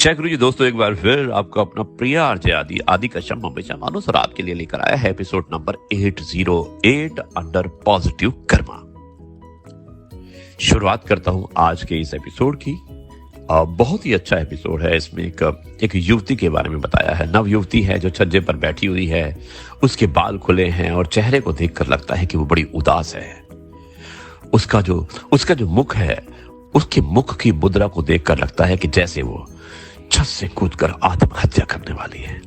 जय गुरु जी दोस्तों, एक बार फिर आपका अपना प्रिय आरजे आदि कश्यप हमेशा मानो सर आपके लिए लेकर आया है episode number 808 under positive Karma. शुरुआत करता हूं आज के इस एपिसोड की। बहुत ही अच्छा एपिसोड है। इसमें एक युवती के बारे में बताया है। नव युवती है जो छज्जे पर बैठी हुई है। उसके बाल खुले हैं और चेहरे को देखकर लगता है कि वो बड़ी उदास है। उसका जो मुख है, उसके मुख की मुद्रा को देखकर लगता है कि जैसे वो छत से कूदकर आत्महत्या करने वाली है।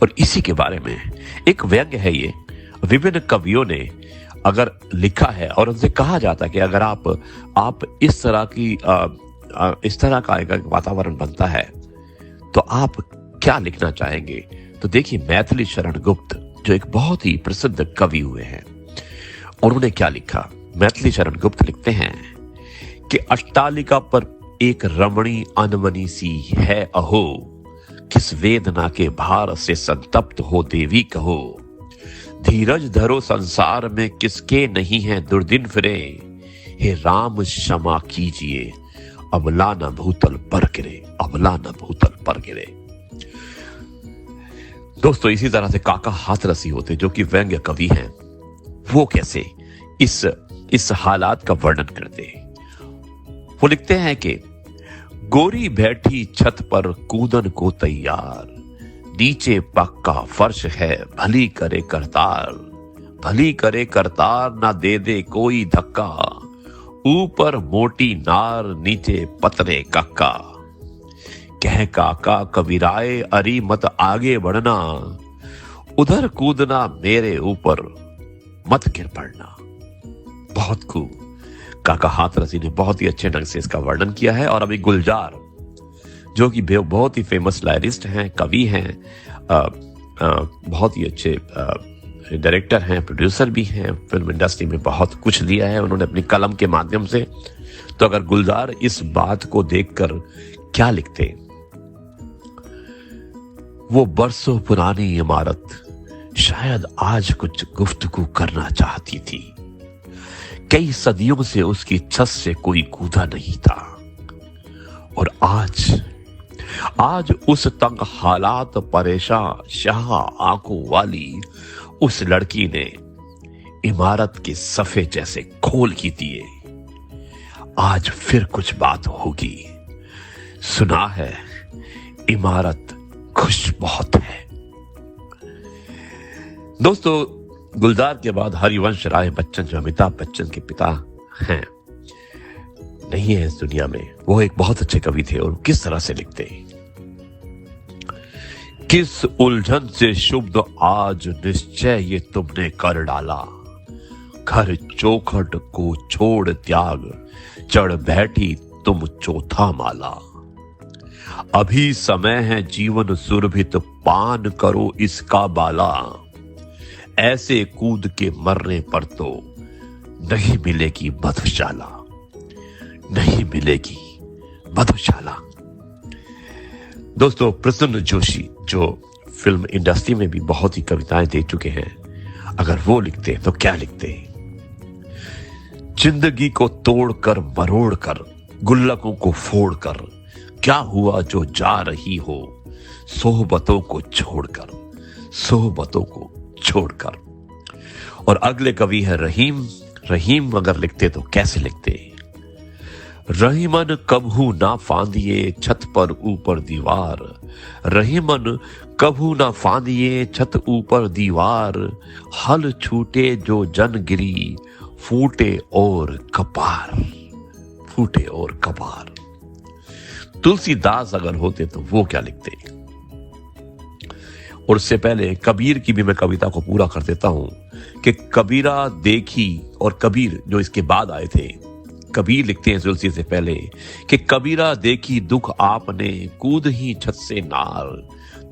और इसी के बारे में एक व्यंग्य है। ये विभिन्न कवियों ने अगर लिखा है और उनसे कहा जाता है कि अगर आप इस तरह का एक वातावरण बनता है तो आप क्या लिखना चाहेंगे। तो देखिए, मैथिली शरण गुप्त जो एक बहुत ही प्रसिद्ध कवि हुए हैं, उन्होंने क्या लिखा। मैथिली शरण गुप्त लिखते हैं कि अट्टालिका पर एक रमणी अनमनी सी है अहो, किस वेदना के भार से संतप्त हो देवी कहो। धीरज धरो संसार में किसके नहीं है दुर्दिन फिरे, हे राम क्षमा कीजिए अबला न भूतल पर गिरे, अबला न भूतल पर गिरे। दोस्तों, इसी तरह से काका हाथरसी होते जो कि व्यंग्य कवि हैं, वो कैसे इस हालात का वर्णन करते हैं। वो लिखते हैं कि गोरी बैठी छत पर कूदन को तैयार, नीचे पक्का फर्श है भली करे करतार ना दे दे कोई धक्का, ऊपर मोटी नार नीचे पतरे कक्का। कह काका कबीराए अरी मत आगे बढ़ना, उधर कूदना मेरे ऊपर मत गिर पड़ना। बहुत खूब, काका हाथरसी ने बहुत ही अच्छे ढंग से इसका वर्णन किया है। और अभी गुलजार जो कि बहुत ही फेमस लायरिस्ट हैं, कवि हैं, बहुत ही अच्छे डायरेक्टर हैं, प्रोड्यूसर भी हैं, फिल्म इंडस्ट्री में बहुत कुछ दिया है उन्होंने अपनी कलम के माध्यम से। तो अगर गुलजार इस बात को देखकर क्या लिखते, वो बरसों पुरानी इमारत शायद आज कुछ गुफ्तगू करना चाहती थी। कई सदियों से उसकी छत से कोई कूदा नहीं था। और आज उस तंग हालात परेशान शाह आंखों वाली उस लड़की ने इमारत के सफे जैसे खोल ही दिए। आज फिर कुछ बात होगी। सुना है इमारत खुश बहुत है। दोस्तों, गुलजार के बाद हरिवंश राय बच्चन जो अमिताभ बच्चन के पिता हैं, नहीं है इस दुनिया में, वो एक बहुत अच्छे कवि थे। और किस तरह से लिखते, किस उलझन से शुभ आज निश्चय ये तुमने कर डाला, घर चौखट को छोड़ त्याग चढ़ बैठी तुम चौथा माला। अभी समय है जीवन सुरभित पान करो इसका बाला, ऐसे कूद के मरने पर तो नहीं मिलेगी मधुशाला, नहीं मिलेगी मधुशाला। दोस्तों, प्रसन्न जोशी जो फिल्म इंडस्ट्री में भी बहुत ही कविताएं दे चुके हैं, अगर वो लिखते तो क्या लिखते। जिंदगी को तोड़कर मरोड़कर गुल्लकों को फोड़कर, क्या हुआ जो जा रही हो सोहबतों को छोड़कर। और अगले कवि है रहीम अगर लिखते तो कैसे लिखते। रहीमन कभू ना फांदिए छत पर ऊपर दीवार, रहीमन कभू ना फांदिए छत ऊपर दीवार, हल छूटे जो जन गिरी फूटे और कपार। तुलसीदास अगर होते तो वो क्या लिखते। और उससे पहले कबीर की भी मैं कविता को पूरा कर देता हूं कि कबीरा देखी, और कबीर जो इसके बाद आए थे, कबीर लिखते हैं तुलसी से पहले कि कबीरा देखी दुख आपने कूद ही छत से नार,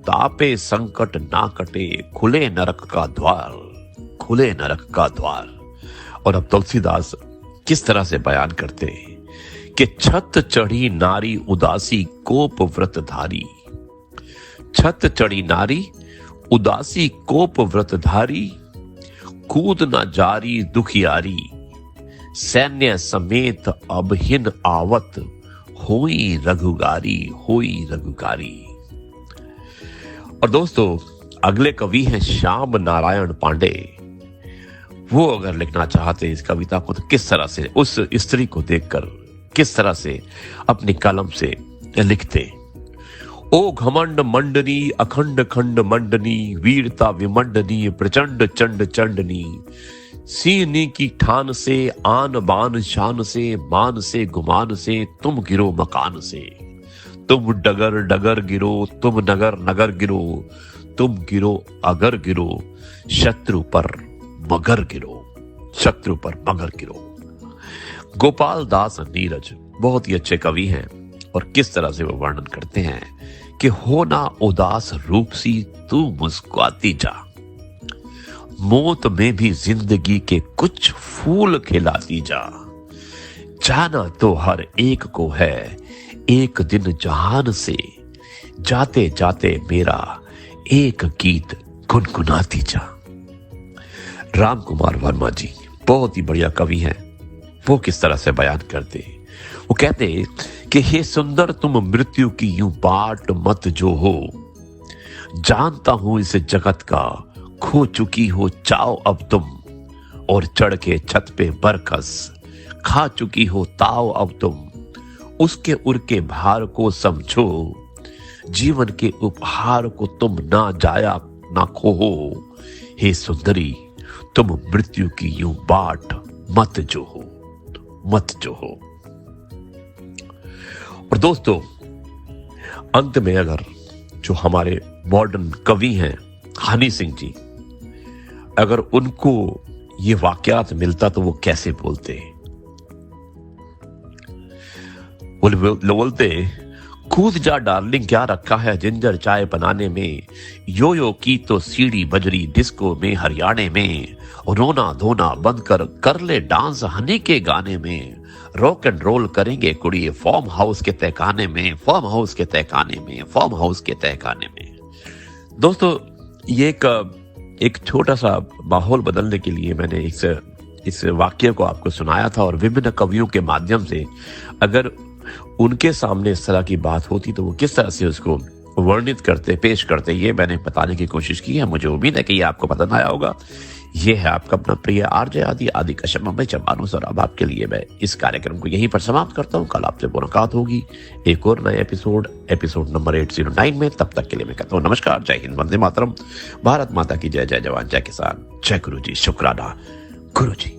तापे संकट ना कटे खुले नरक का द्वार। और अब तुलसीदास किस तरह से बयान करते हैं कि छत चढ़ी नारी उदासी कोप व्रतधारी, छत चढ़ी नारी उदासी कोप व्रतधारी, कूद न जारी दुखियारी, सैन्य समेत अबहिन आवत होई रघुगारी, होई रघुगारी। और दोस्तों, अगले कवि हैं श्याम नारायण पांडे। वो अगर लिखना चाहते इस कविता को तो किस तरह से उस स्त्री को देखकर किस तरह से अपनी कलम से लिखते। ओ घमंड मंडनी अखंड खंड मंडनी, वीरता विमंडनी प्रचंड चंड चंडनी, सीनी की ठान से आन बान शान से, मान से गुमान से तुम गिरो मकान से। तुम डगर डगर गिरो, तुम नगर नगर गिरो, तुम गिरो अगर गिरो, शत्रु पर मगर गिरो, शत्रु पर मगर गिरो। गोपाल दास नीरज बहुत ही अच्छे कवि हैं और किस तरह से वो वर्णन करते हैं कि हो ना उदास रूप सी तू मुस्कुराती जा, मौत में भी जिंदगी के कुछ फूल खिलाती जा। जाना तो हर एक को है एक दिन जहान से, जाते जाते मेरा एक गीत गुनगुनाती जा। राम कुमार वर्मा जी बहुत ही बढ़िया कवि हैं। वो किस तरह से बयान करते, वो कहते कि हे सुंदर तुम मृत्यु की यूं बाट मत जो हो, जानता हूं इस जगत का खो चुकी हो चाव अब तुम, और चढ़ के छत पे बरखस खा चुकी हो ताव अब तुम। उसके उर के भार को समझो, जीवन के उपहार को तुम ना जाया ना खोहो। हे सुंदरी तुम मृत्यु की यूं बाट मत जो हो, मत जो हो। और दोस्तों, अंत में अगर जो हमारे मॉडर्न कवि हैं हनी सिंह जी, अगर उनको ये वाकयात मिलता तो वो कैसे बोलते। बोलते कूद जा डार्लिंग क्या रखा है जिंजर चाय बनाने में, यो यो की तो सीढ़ी बजरी डिस्को में हरियाणे में, रोना धोना बंद कर ले डांस हनी के गाने में, रॉक एंड रोल करेंगे कुड़िए फॉर्म हाउस के तहखाने में, फॉर्म हाउस के तहखाने में, फॉर्म हाउस के तहखाने में। दोस्तों, ये एक छोटा सा माहौल बदलने के लिए मैंने इस वाक्य को आपको सुनाया था, और विभिन्न कवियों के माध्यम से अगर उनके सामने इस तरह की बात होती तो वो किस तरह से उसको वर्णित करते, पेश करते, ये मैंने बताने की कोशिश की है। मुझे उम्मीद है कि ये आपको पसंद आया होगा। ये है आपका अपना प्रिय आरजे आदि कश्यप मुंबई चंपानुस, और अब आपके लिए मैं इस कार्यक्रम को यहीं पर समाप्त करता हूँ। कल आपसे मुलाकात होगी एक और नए एपिसोड नंबर 809 में। तब तक के लिए मैं कहता हूँ नमस्कार, जय हिंद, वंदे मातरम, भारत माता की जय, जय जवान, जय किसान, जय गुरु जी, शुक्राना गुरु जी।